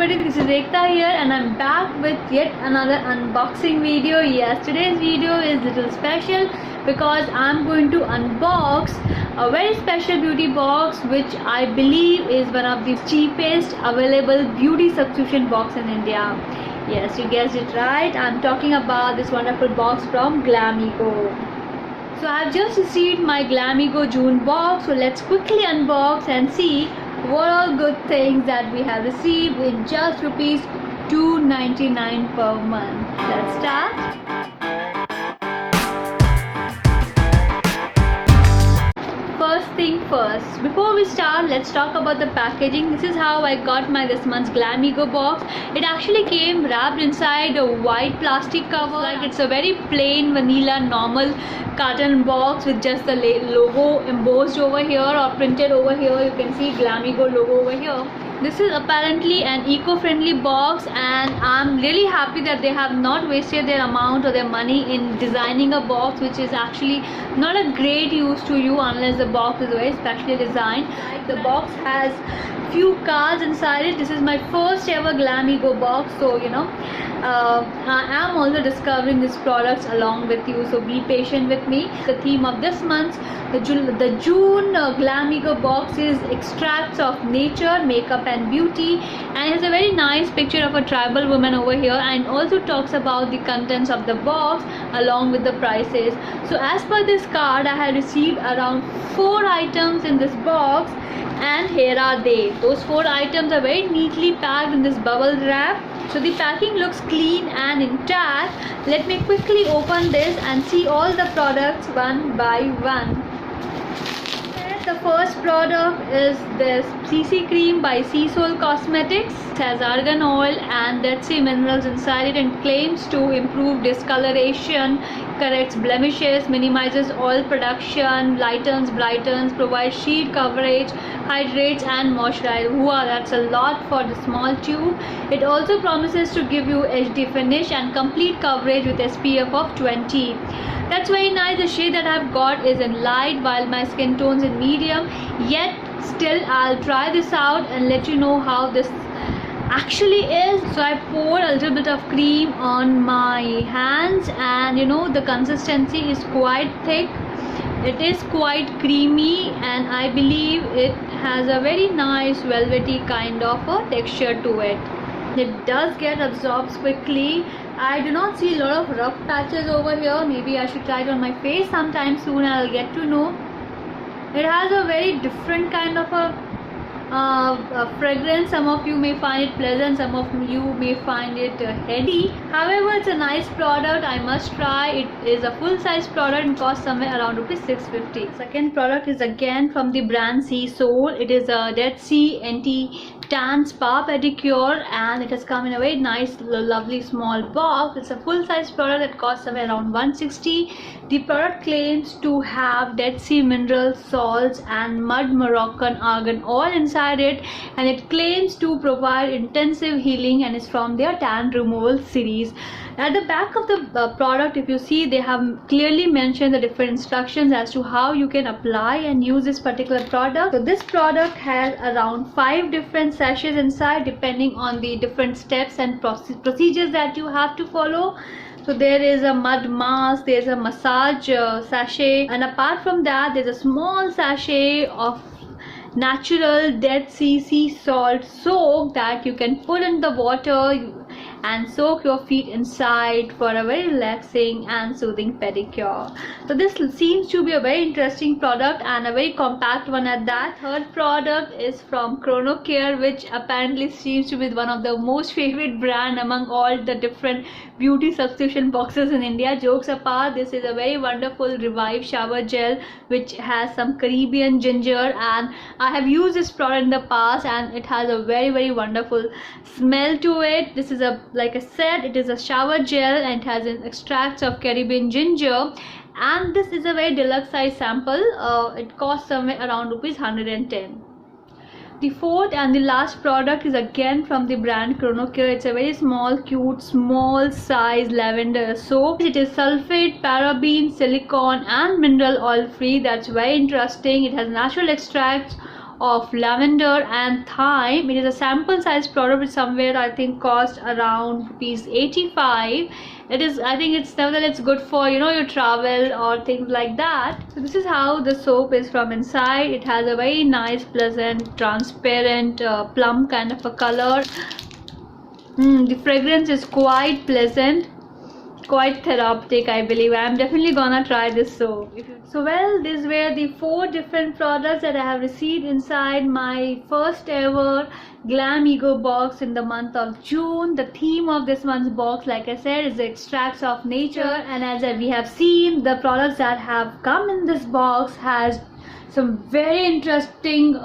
everybody, this is Ekta here and I'm back with yet another unboxing video. Yes, today's video is a little special because I'm going to unbox a very special beauty box which I believe is one of the cheapest available beauty subscription box in India. Yes, you guessed it right, I'm talking about this wonderful box from Glamego. So I've just received my Glamego June box, so let's quickly unbox and see what all good things that we have received in just rupees 299 per month. Let's start. First thing first, before we start, let's talk about the packaging. This is how I got my this month's Glamego box. It actually came wrapped inside a white plastic cover. Like it's a very plain vanilla normal carton box with just the logo embossed over here or printed over here. You can see Glamego logo over here. This is apparently an eco-friendly box and I'm really happy that they have not wasted their amount or their money in designing a box which is actually not a great use to you unless the box is very specially designed. The box has few cards inside it. This is my first ever Glamego box, so I am also discovering these products along with you, so be patient with me. The theme of this month, the June Glamego box is extracts of nature, makeup and beauty, and it has a very nice picture of a tribal woman over here and also talks about the contents of the box along with the prices. So as per this card, I have received around 4 items in this box and here are they. Those 4 items are very neatly packed in this bubble wrap. So the packing looks clean and intact. Let me quickly open this and see all the products one by one. The first product is this CC cream by Sea Soul Cosmetics. It has argan oil and Dead Sea minerals inside it and claims to improve discoloration, corrects blemishes, minimizes oil production, lightens, brightens, provides sheet coverage, hydrates and moisturizes. Wow, that's a lot for the small tube. It also promises to give you HD finish and complete coverage with SPF of 20. That's very nice. The shade that I've got is in light while my skin tone's in medium, yet still I'll try this out and let you know how this actually is. So I poured a little bit of cream on my hands and the consistency is quite thick. It is quite creamy and I believe it has a very nice velvety kind of a texture to it. It does get absorbed quickly. I do not see a lot of rough patches over here. Maybe I should try it on my face sometime soon. I'll get to know. It has a very different kind of a fragrance. Some of you may find it pleasant, some of you may find it heady. However, it's a nice product. I must try. It is a full-size product and costs somewhere around rupees 650. Second product is again from the brand Sea Soul. It is a Dead Sea Anti-Tan Spa Pedicure and it has come in a very nice, lovely small box. It's a full-size product that costs somewhere around 160. The product claims to have Dead Sea mineral salts and mud Moroccan argan oil inside it, and it claims to provide intensive healing and is from their tan removal series. At the back of the product, if you see, they have clearly mentioned the different instructions as to how you can apply and use this particular product. So this product has around 5 different sachets inside depending on the different steps and procedures that you have to follow. So there is a mud mask, there is a massage sachet, and apart from that there is a small sachet of natural Dead Sea sea salt soak that you can put in the water and soak your feet inside for a very relaxing and soothing pedicure. So this seems to be a very interesting product and a very compact one at that. Third product is from Chronocare, which apparently seems to be one of the most favorite brand among all the different beauty subscription boxes in India. Jokes apart, this is a very wonderful Revive shower gel which has some Caribbean ginger, and I have used this product in the past and it has a very wonderful smell to it. This is like I said, it is a shower gel and it has extracts of Caribbean ginger, and this is a very deluxe size sample. It costs somewhere around rupees 110. The fourth and the last product is again from the brand Chronocare. It's a very small, cute, small size lavender soap. It is sulfate, paraben, silicone and mineral oil free. That's very interesting. It has natural extracts of lavender and thyme. It is a sample size product which somewhere I think cost around rupees 85. It is, I think it's nevertheless good for, you know, your travel or things like that. So this is how the soap is from inside. It has a very nice, pleasant, transparent plum kind of a color. The fragrance is quite pleasant, quite therapeutic. I believe I'm definitely gonna try this soap. So well, these were the 4 different products that I have received inside my first ever Glam Ego box in the month of June. The theme of this month's box, like I said, is the extracts of nature, and as we have seen, the products that have come in this box has some very interesting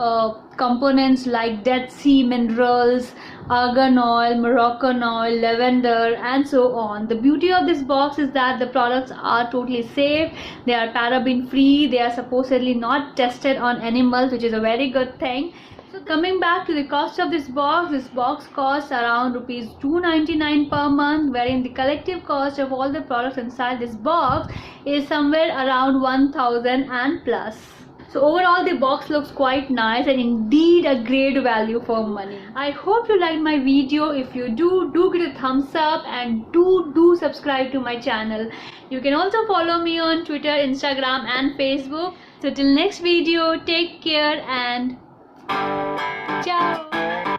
components like Dead Sea minerals, argan oil, Moroccan oil, lavender, and so on. The beauty of this box is that the products are totally safe. They are paraben free. They are supposedly not tested on animals, which is a very good thing. So coming back to the cost of this box costs around rupees 299 per month, wherein the collective cost of all the products inside this box is somewhere around 1000 and plus. So overall the box looks quite nice and indeed a great value for money. I hope you liked my video. If you do give it a thumbs up, and do subscribe to my channel. You can also follow me on Twitter, Instagram and Facebook. So till next video, take care and ciao.